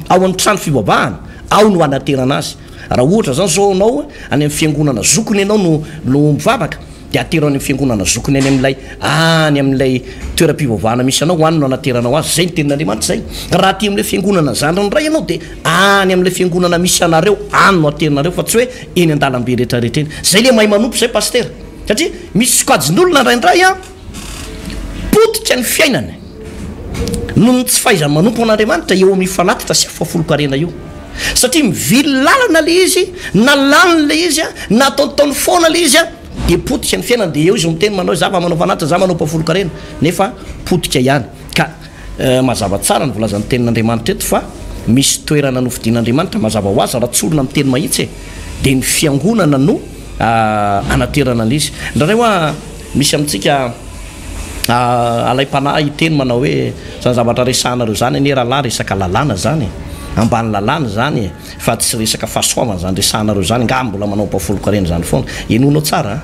A: ao amin'ny trano fivavahana ao no anaterana azy raha ohatra zany zao anao any amin'ny fiangonana zokony ianao no mivavaka de atero any amin'ny fiangonana zokony any amin'ilay any amin'ilay toeram-pivavahana misy anao hoany no anaterana ho azy zay ny tenin'andriamanitra zay raha ty amin'ilay fiangonana zandriny ray ianao de any amin'ilay fiangonana misy anareo any no aterinareo fa tsy hoe eny an-dalambe rehetrarehetra eny zay le mahay manompo zay pastera satria misy sokajin'olona raindray a potika ny fiainany noho tsy fahaizany manompo an'andriamanitra eo amin'ny fanatitra sy fafolo karena io satria mivily lalana le izy na laniny le izy a na ataontaony foana le izy a de potika ny fiainany de eo izy miteny manao za fa manao fanatitra za manao fafolo karena nefa potika ihany ka mazava tsara ny volazan'ny tenin'andriamanitra eto fa misy toerana nofidian'andriamanitra mazava ho azy raha tsy olona miteny mahitsy de ny fiangonana no anaterana an'izy ndraray hoa misy amintsika alay-panahy iteny manao hoe zany zavatra resahanareo zany ane rahalahy resaka lalàna zany ambany lalàna zany fa tsy resaka fahasoavana zany resahanareo zany nga mbola manao mpafolo karena zany foana enonao tsara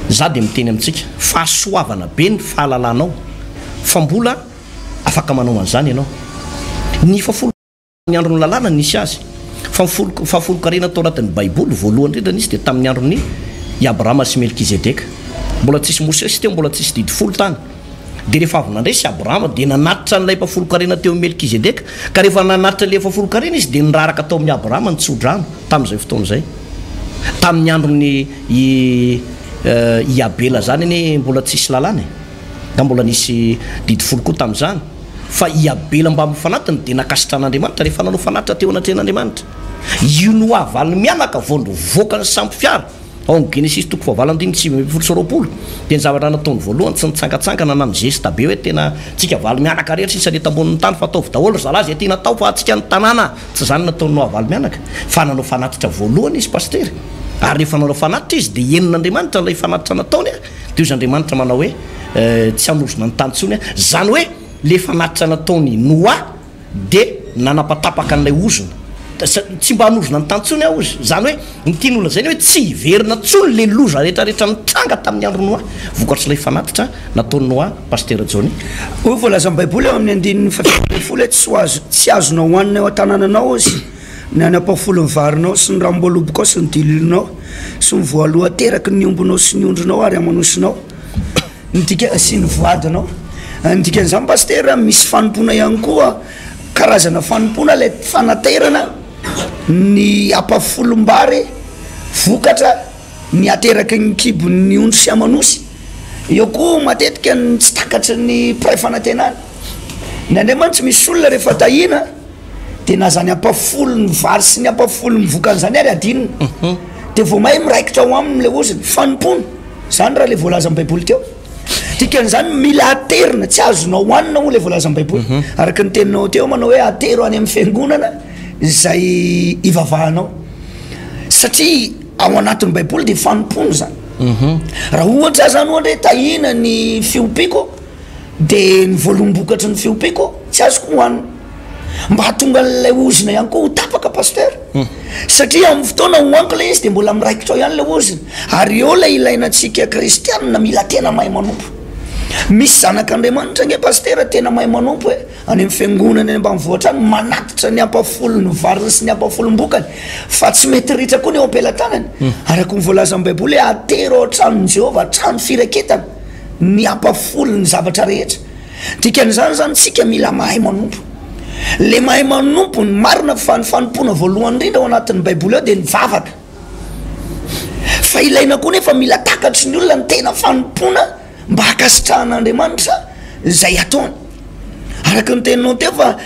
A: za de miteny amintsika fahasoavana be ny fahalalanao fa mbola afaka manao an'izany ianao ny fafolo ny andro ny lalàna nisy azy fafolo karena atao anatin'ny baiboly voalohany indrindra izy de tamin'ny androny Abrahama sy Melkizedeka mbola tsisy Mosesy teo mbola tsisy didy folo tany de rehefa avy nandresy Abrahama de nanatitra n'ilay mpafolo karena teo Melkizedeka ka rehefa nanatitra le fafolo karena izy de niraraka tao amin'ny Abrahama ny tsodrano tamin'izay fotoana zay tamin'ny androny Iabela zany eny mbola tsisy lalàna ka mbola nisy didy folo koa tamin'izany fa Iabela mba mifanatiny de nakasitran'andriamanitra rehefa nanao fanatitra teo anatren'andriamanitra io no avaly mianaka vovoaka ny samby fiara ao ny Genesis toko fahavalany sy folo sy roapolo de ny zavatra nataony voalohany tsy nitsangatsangana na mizesta be hoe tena tsika valy mianaka rehetra sisa leta ambonin'ny tany fa ataovy daholo zalazy e tia natao fa atsika ny tanàna tsy zany nataony no avaly mianaka fa nanao fanatitra voalohany izy pastery ary rehefa nanao fanatitra izy de enin'andriamanitra nilay fanatitra nataony de izy andriamanitra manao hoe tsy hanorozona ny tany tsony zany hoe le fanatitra nataony Noa de nanapatapaka n'ilay ozona tsy mba hanorozona ny tantsony aho izy zany hoe nytian'olona zay hoe tsy hiverina tsony le loza rehetrarehetra nitranga tamin'ny andro Noa vokatry ilay fanatitra nataony Noa pastera Johnny
B: o voalazan'ny baiboly eo amin'ny andininy fafolo tsy azonao hoanina eo an-tanànanao izy ny any ampafolo ny varinao sy ny rambolobokao sy ny dilolinao sy ny voaloha teraky ny ombonao sy ny ondronao ary amanosinao nydika sy ny voadinao ndikan'izany pastera misy fanompona ihany koa karazana fanompona le fanaterana ny ampafolombary vokatra ny ateraky ny kibony ondro sy amanosy eo koa matetika ny tsy takatry ny pray fanantenana ny andriamanitra misy olona rehefa tahina de na zany ampafolo ny vary sy ny ampafolo ny vokan'izany ary adinina de vo mahay miraikitra ao aminy le oziny fanompona zany raha le voalazan'ny baiboly teo dikan'izany mila aterina tsy azonao hoanina o le voalazan'ny baiboly araky ny teninao teo manao hoe atero any amin'ny fiangonana zay ivavahanao satria ao anatin'ny baiboly de fanompona zany raha ohatra zany ohatra hoe tahina ny fiopiko de ny voalombokatry ny fiopiko tsy azoko hoanina mba hatonga n'lay ozina ihany koa ho tapaka paster satria amin'ny fotoana hoanko le izy de mbola miraikitra ao ihany le ozina ary eo la ilainantsika kristianina mila tena mahay manompo misy zanak'andriamanitra nge pastera tena mahay manompo hoe any amin'ny fiangonana any ambanivohitra any manatitra ny ampafolo ny variny sy ny ampafolombokany fa tsy mety ritra koa ny eo am-pelantanany araky ny voalazan'ny baiboly hoe atero ao tranon'i Jehova trano firaketana ny ampafolo ny zavatra rehetra dikan'izany zany tsika mila mahay manompo le mahay manompo ny marina fa ny fanompona voalohany indrindra ao anatin'ny baiboly ao de ny vavaka fa ilaina koa nefa mila takatry ny olona ny tena fanompona mba hakasitrahan'andriamanitra zay ataony araky ny teninao teo fa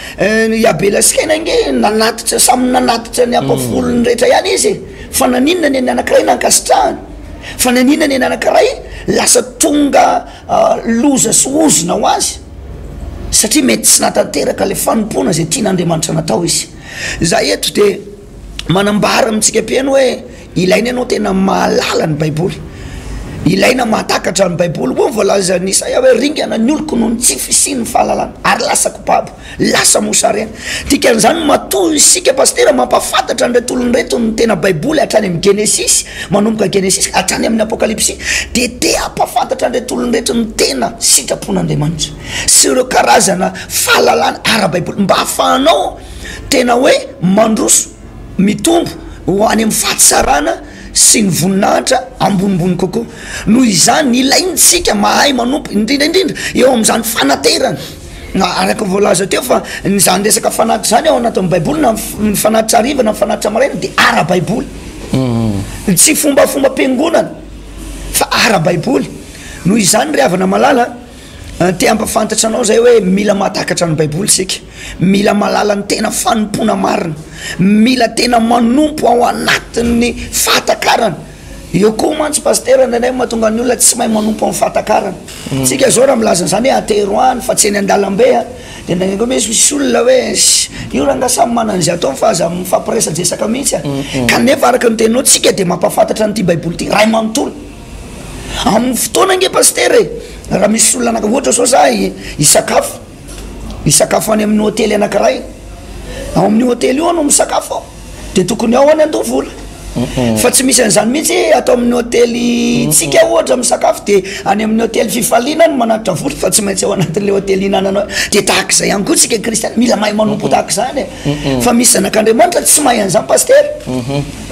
B: Iabela sy Kaina nge nanatitra samy nanatitra ny ampafolony rehetra ihany izy fa naninona ny anankiray nankasitrahany fa naninona ny anankiray lasa tonga loza sy ozona ho azy satria mety tsy natanteraka le fanompona zay tian'Andriamanitra natao izy. Za eto de manambara amitsika piano hoe ilaina ianao tena mahalala ny baiboly, ilaina mahatakatra ny baiboly. Ho voalaza ny Isaia hoe ringana ny oloko noho ny tsy fisian'ny fahalalana ary lasa kopabo, lasa mosarena. Dikan'izany matoy isika pastera mampafantatra an'ireo tolon'reto ny tena baiboly hatrany amin'ny Genesis, manomboka Genesis hatrany amin'ny Apokalipsy, de ampafantatra an'ireo tolon'reto ny tena sitrapon'Andriamanitra sy ireo karazana fahalalana ara-baiboly, mba ahafahanao tena hoe mandroso mitombo ho any amin'ny fahatsarana sy ny voninahitra ambonimbony kokoa. Noho izany ilaintsika mahay manompo indrindraindrindra eo amin'izany fanaterana. Araka voalaza teo fa nyzany resaka fanatitra zany ao anatin'ny baiboly na ny fanatitra ariva na ny fanatitra maraina de ara-baiboly. Tsy fombafomba ampiangonana fa ara-baiboly. Noho izany ry havana malala te ampafantatra anao zay hoe mila mahatakatra ny baiboly sika, mila malala ny tena fanompona marina, mila tena manompo ao anatin'ny fahatakarana. Eo koa mantsy pastera ndraindray mahatonga ny olona tsy mahay manompo amin'ny fahatakarana. Tsika zao raha milaza zany hoe ateroany fa tsy eny an-dalambe de ndraindray koa misy olona hoe io raha nga samy manan'izay atao fa aza mifampiresadresaka mihitsy kanefa araka ny teninao tsika de mampafantatra n'ity baiboly ty ray manontolo amin'ny fotoana nge pastera raha misy olona anaka ohatra zao za isakafo any amin'ny hôtely anankiray, ao amin'ny hôtely io anao misakafo ao de tokony ao any andovola. Fa tsy misy an'izany mihitsy atao amin'ny hôtely tsika ohatra misakafo de any amin'ny hôtely fifaliana ny manatitra vola, fa tsy maintsy ao anatin'le hôtely hinananao. De tahaka izay ihany koa tsika kristiana mila mahay manompo tahaka izany fa misy zanak'Andriamanitra tsy mahay an'izany pastera.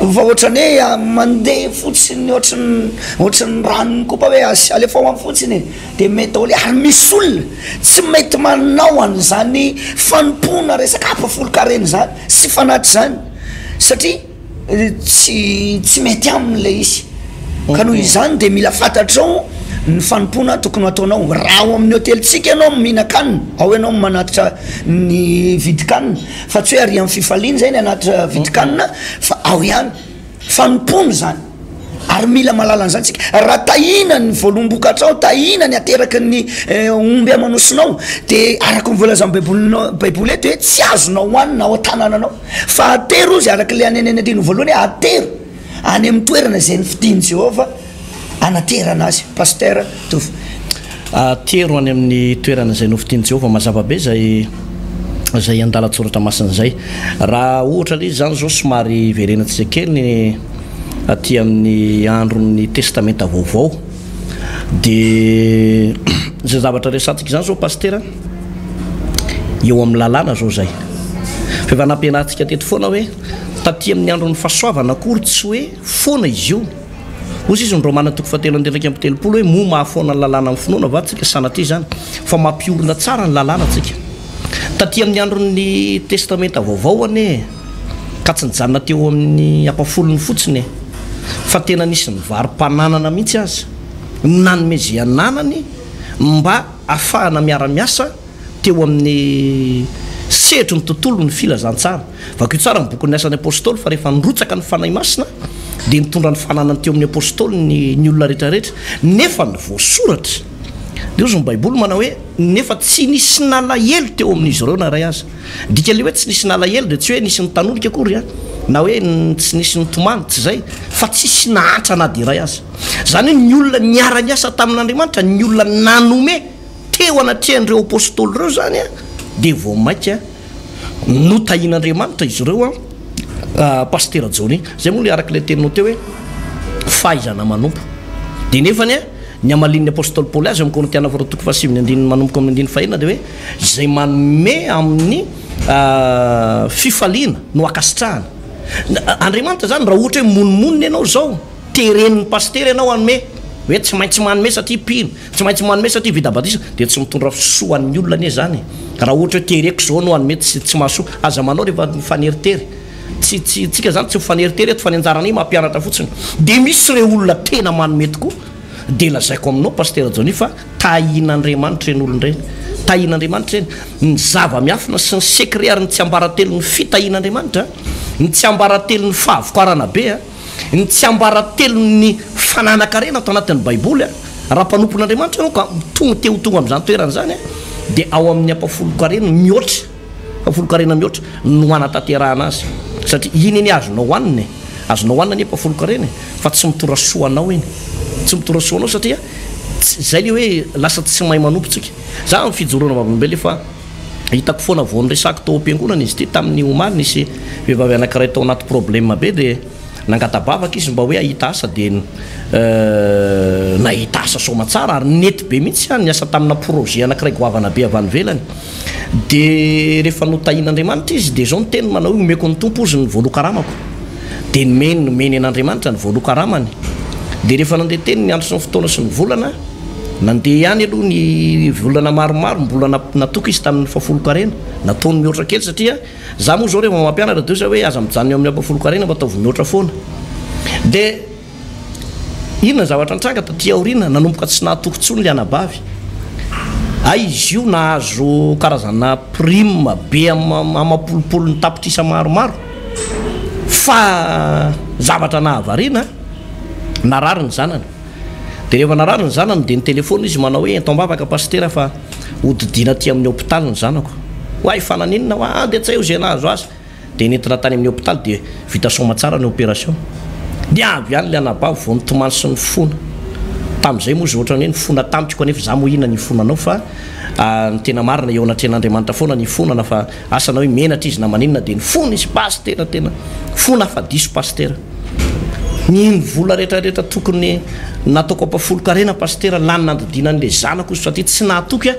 B: Fa ohatrany hoe mandeha fotsiny ohatrany ranony kopa hoe alefa ao amin'ny fotsiny de mety ao le ary misy olona tsy mety manao an'izany fanompona resaka apafolo-karena zany sy fanatitra zany satria tsy mety amin'le izy. Ka noho izany de mila fantatrao ny fanompona tokony ataonao raha ao amin'ny hôtelitsika ianao mihinan-kanina, ao ianao manatitra ny vidikanina, fa tsy hoe ary amin'ny fifaliana zay ny anatitra vidikanina fa ao ihany fanompona zany. Ary mila malala an'izany tsika. Raha tahina ny voalom-bokatrao, tahina ny ateraky ny omby amanosonao de araka ny voalazan'ny baiboly eto hoe tsy azonao hoanina ao an-tanànanao fa atero izy araka le aneneny andiny voalohany hoe atero any amin'ny toerana zay ny fidiany Jehova anaterana azy. Pastera tovy
A: atero any amin'ny toerana zay nofidiany Jehova mazava be zay andalatsoratra masina zay. Raha ohatra le izy zany zao somary verenatsika kely ny aty amin'ny andron'ny testamenta vaovao de zay zavatra resantsika zany zao pastera eo amin'ny lalàna zao zay fa efa nampianarantsika teto foana hoe taty amin'ny andron'ny fahasoavana akory tsy hoe foana izy io ozy izy ny romana toko fahatelo andraiky amin'ny telopolo hoe mo mahafoana ny lalàna amin'ny finoana vatsika sanaty zany fa mampiorina tsara ny lalàna atsika taty amin'ny andron'ny testamenta vaovao ane ka tsy nijanona teo amin'ny ampafolony fotsiny fa tena nisy ny varim-pananana mihitsy azy nanome zay ananany mba ahafahana miara-miasa teo amin'ny setro ny tontolo ny filazantsara. Vakio tsara ny bokon'ny asan'ny apôstôly fa rehefa nirotsaka ny fanahy masina de nitondra ny fananany teo amin'ny apôstôly ny olona rehetrarehetra nefa ny voasoratra de ozy ny baiboly manao hoe nefa tsy nisy nalahelo teo amin'izy ireo na ray azy. Dika le hoe tsy nisy nalahelo de tsy hoe nisy nytanolika akory na hoe tsy nisy nytomany tsy zay fa tsisy nahantra na de ray azy. Zany hoe ny olona niara-miasa tamin'Andriamanitra, ny olona nanome teo anatrehan'ireo apôstôly ireo zany de vao mainka notahin'Andriamanitra izy ireo pastera Jony zay moa le araka le teninao teo hoe fahaizana manompo de nefany ny amalin'ny apôstôly Paoly azy amin'ny Korintiana faharoa toko fahasiviny andininy manomboka amin'ny andiny fahenina de hoe zay manome amin'ny fifaliana no akasitrahana. Andriamanitra zany raha ohatra hoe monimonina ianao zao tereniny pastera ianao anome hoe tsy maintsy manome satria pino, tsy maintsy manome satria vita batisa de tsy mitondra fisoan'ny olona anie zany. Raha ohatra hoe tereko zao no anome tsy mahasoa aza manao rehefa mifaneritery tsika zany tsy mifaneritery eto fa ny anjarany mampianatra fotsiny de misy reo olona tena manome tokoa de lazaiko aminao pastera Jony fa tahin'Andriamanitra eny olon'ireny, tahin'Andriamanitra eny ny zava-miafina sy ny sekreary ny tsy ambaratelo ny fitahin'Andriamanitra, ny tsy ambaratelo ny fahavokarana be ny tsy ambaratelo ny fananakarena atao anatin'ny baiboly raha mpanompon'Andriamanitra ianao ka tonga teo tonga amin'izany toerana zany dia ao amin'ny ampafolo-karena mihoatra ampafolo-karena mihoatra no anatanterahana azy satria iny eny azonao hoanina ny ampafolo-karena fa tsy mitorasoanao iny tsy mitorasoanao satria zay le hoe lasa tsy mahay manompotsika za amin'ny fijoroana vavolombelona efa hitako foana voany resako tao am-piangonana izy ty tamin'ny omaly nisy vehivavy anankiray tao anaty problème be dia nangatabavaka izy mba hoe ahita asa dia nahita asa somatsara ary nety be mihitsy ny asa tamina projet anankiray goavana be avy any velany dia rehefa notahin'Andriamanitra izy dia zao ny teny manao io omeko ny tompo ozy ny voalokaramako dia nomeny an'Andriamanitra ny voalokaramany dia rehefa nandeha teny ny andro sy ny fotoana sy ny volana nandeha ihany aloha ny volana maromaro mbola natoky izy tamin'ny fafolo-karena nataony mihoatra kely satria za moa zao rehefa mampianatra dia za hoe aza mijanona eo amin'ny ampafolo-karena mba ataovy mihoatra foana dia inona zavatra nitranga taty aoriana nanomboka tsy nahatoky tsony le anabavy izy io nahazo karazana prime be amapolopolo ny tapitrisa maromaro fa zavatra nahavariana narary ny zanany dia rehefa narary ny zanany dia ny telefona izy manao hoe tombavaka pastera fa hodidina ty amin'ny hôpitaly ny zanako hoay fananinona hoa dia tsy hay o zay nahazo azy dia nentina tany amin'ny hôpitaly dia vita somatsara ny opération dia avy ihany le anabavy vao nitomany sy ny fona tamin'izay moa izy ohatra ny hoe ny fona tamiko kanefa za moa ina ny fonanao fa ny tena marina eo anatren'Andriamanitra foana ny fonana fa asana hoe menatra izy na maninona dia ny fona izy pastera tena fona fa diso pastera ny vola rehetrarehetra tokony nataoko ampafolo-karena pastera lanina andodinan'le zanako izy satria tsy nahatoky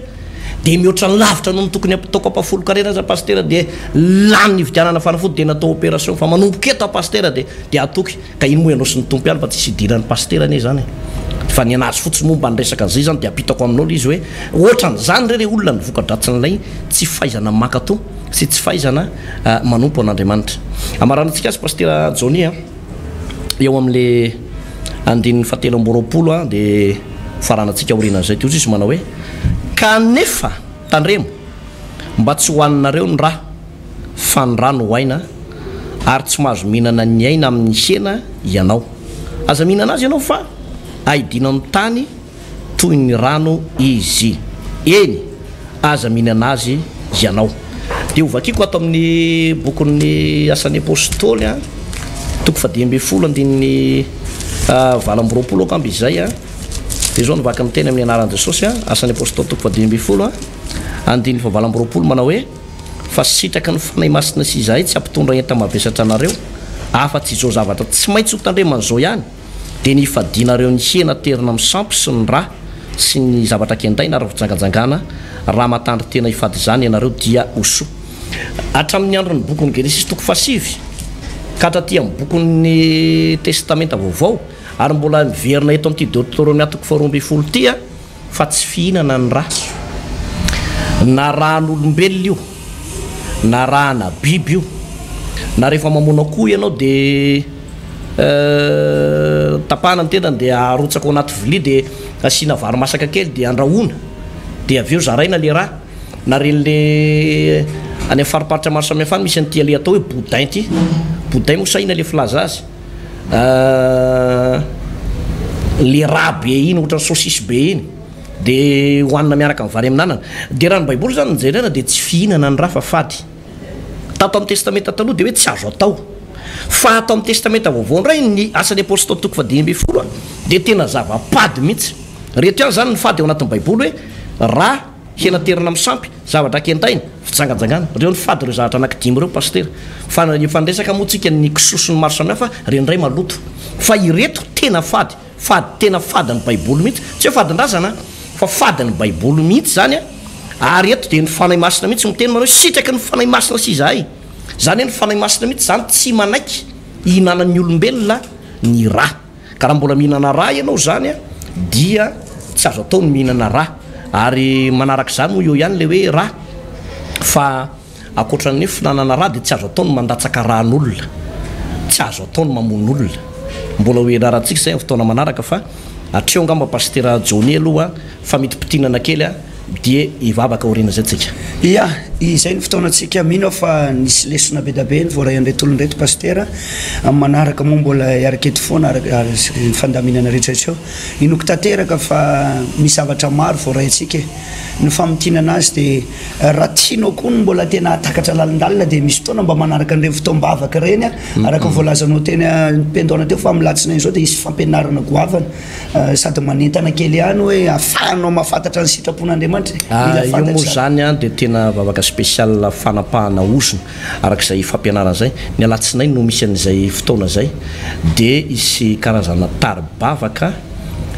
A: dia mihoatra ny lavitra no tokony ataoko ampafolo-karena aza pastera dia lany ny vidianana fanafody dia natao opération fa manomboka eto pastera dia atoky ka iny moa ianao sy ny tompo ihany fa tsisy idiran'ny pastera ane zany fa ny anazy fotsiny momba ny resaka an'izay zany dia apitako aminao le izy hoe ohatran' zany re olona ny voka-dratsin'ilay tsy fahaizana makato sy tsy fahaizana manompo an'Andriamanitra amaranantsika azy pastera Johnny eo amin'le andin'ny fahatelo amby roapolo dia faranantsika orinan'izay teo izy manao hoe kanefa tandremo mba tsy hohaninareo ny raha fa ny rano hoaina ary tsy mahazo mihinana ny aina amin'ny hena ianao aza mihinana azy ianao fa aidina amin'ny tany toy ny rano izy eny aza mihinana azy ianao dia ovakiko ato amin'ny bokon'ny asan'ny apôstôly toko fa 10 andin'ny valo amby roapolo akamby izay dia zao nivaky ny teny amin'ny anaran'i Jesosy asan'ny apôstôly toko fa 10 andin'ny fa valo amby roapolo manao hoe fa sitraky ny fanahy masina sy izahay tsy ampitondra enta mavesatra anareo afa-tsy izao zavatra tsy maintsy ho tandreman'izao ihany dia ny ifadianareo ny hena terina amin'ny sampy sy ny rà sy ny zavatra kendaina ary fijangajangana raha matandry tena ifady zany ianareo dia oso hatramin'ny andro ny bokon'ny Genesis toko fa 7 ka hatraty amin'ny bokon'ny testamenta vaovao ary mbola miverina eto amin'ity Deutéronomie toko fa 12 ty fa tsy fihinana ny rà na rahan'olombelona io na rahana biby io na rehefa mamono akoho ianao dia tapahana ny tenany dia arotsaka ao anaty vilia dia asiana vary masaka kely dia andrahoana dia avy eo zaraina le raha na ren'le any fariparitra maro samihafa any misy an'ity le atao hoe boudin ty boudin moa sahina le filaza azy le raha be iny ohatran'ny saucisse be iny dia hohanina miaraka amin'ny vary amin'anana dia raha ny baiboly zany nijerena dia tsy fihinana ny raha fa fady tato amin'ny testamenta taloha dia hoe tsy azo atao fa ato amin'ny testamenta vaovao ndray ny asan'ny apôstôly toko fa 10 dia tena zava-pady mihitsy rehetra ihany zany ny fady ao anatin'ny baiboly hoe raha hena terina amin'ny sampy zavatra kendaina fijangajangana reo ny fady reo zavatra anankidimy reo pastera fa efa nresaka moatsika ny kisosony maro samihafa reo ndray maloto fa ireto tena fady tena fady ny baiboly mihitsy tsy hoe fadin-drazana fa fady ny baiboly mihitsy zany ary eto dia ny fanahy masina mihitsy miteny manao sitraky ny fanahy masina sy izahay zany hoe ny fanahy masina mihitsy zany tsy manaiky hihinanan'ny olombelona ny rà ka raha mbola mihinana rà ianao zany dia tsy azo atao ny mihinana rà ary manaraka zany moa eo ihany le hoe rà fa akoatran'ny hoe finanana rà dia tsy azo atao ny mandatsaka ràn'olona tsy azo atao ny mamon'olona mbola hoe rarantsika zay fotoana manaraka fa atreo ngamba pastera Johnny aloha fa mity pitinana kely dia ivavaka orina zay tsika
B: ia izay ny fotoanatsika mino fa nisy lesona be dabe ny voaray andray tolondreto pastera manaraka moa mbola iaraketo foana ny fandaminana rehetraretra eo inoko tanteraka fa misy zavatra maro voaray atsika ny famitinana azy dia raha tianao koa ny mbola tena atakatra lalindalina dia misy fotoana mba manaraka an'ireny fotoam-bavaka reny araka voalazanao tena mpendoana teo fa milatsina izao dia isy fampianarana goavana sady manentana kely ihany hoe afahanao mahafantatra ny sitrapon'Andriamanitra
A: io moa zany a dia tena vavaka spécial fanapahana osona arak'izay fampianarana zay ny alatsinay no misy an'izay fotoana zay dia isy karazana taribavaka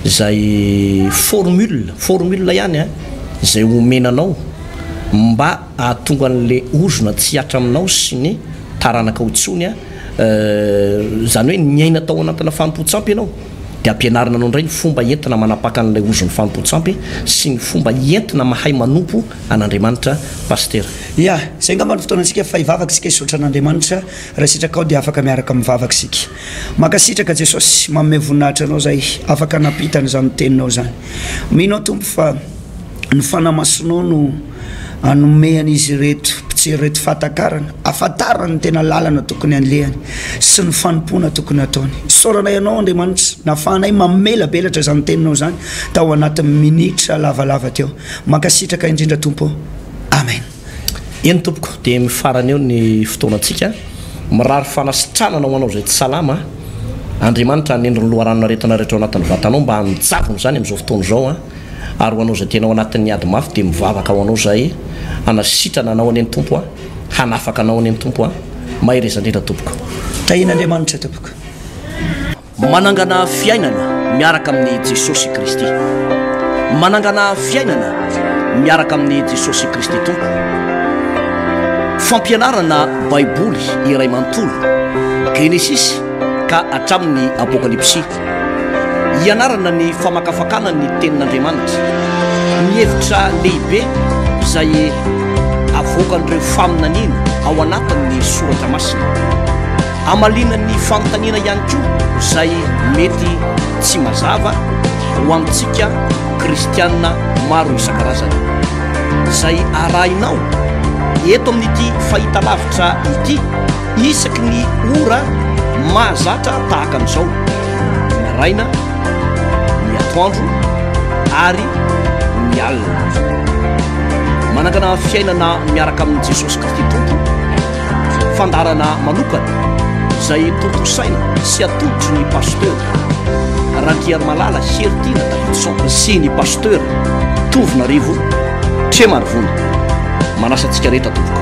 A: zay formule ihany a zay omenanao mba ahatonga an'le ozona tsy hiatra aminao sy ny taranaka hotsony a zany hoe nyaina tao anatina fanompontsampy ianao dia ampianarina anao indray ny fomba entina manapaka an'ilay ozony fanompontsampy sy ny fomba entina mahay manompo an'Andriamanitra pastera
B: ia zay ngamba ny fotoanantsika fa hivavaka sika hisotra an'Andriamanitra raha sitraka ao dia afaka miaraka mivavaka sika makasitraka Jesosy manome voninahitra anao zay afaka napitana zany teninao zany mino ao tompo fa ny fanamasinao no anomehana izy reto mpitsery reto fahatakarana afantarana ny tena lalana tokony anlehany sy ny fanompona tokony ataony soranay ianao Andriamanitra nafahanay mamelabelatra zany teninao zany tao anatin'ny minitra lavalava teo makasitraka indrindra tompo amen
A: eny tompoko dia mifarany eo ny fotoanantsika mirary fanasitranana ho anao zay tsy salama Andriamanitra anendrony loharanona retina rehetra ao anatin'ny vatanao mba hanjavony zany amin'izao fotoana izao ary ho anao zay tena ao anatin'ny ady mafy dia mivavaka ho anao zay hanasitrana anao aneny tompo a hanafaka anao aneny tompo a mahirezandrindra tompoko
B: tahin'Andriamanitra tompoko
A: manangana fiainana miaraka amin'ny Jesosy Kristy manangana fiainana miaraka amin'ny Jesosy Kristy tompo fampianarana baiboly iray manontolo Genesis ka hatramin'ny apokalypsy ianarana ny famakafakana ny tenin'Andriamanitra ny hevitra lehibe izay avoakan'ireo faminaniana ao anatin'ny soratra masina amalina ny fanontaniana ihany koa izay mety tsy mazava ho amintsika kristianina maro isan-karazany izay arahinao eto amin'ity fahita lavitra ity isaky ny ora mahazatra tahaka an'izao maraina ny atoandro ary ny alina manangana fiainana miaraka amin'ny Jesosy Kristy tompo fandarana manokana izay tontosaina sy atolotry ny pasteur Rangiary Malala Hertina Davidson sy ny pasteur Tovinarivo Tremarivony manasantsika rehetra tompoko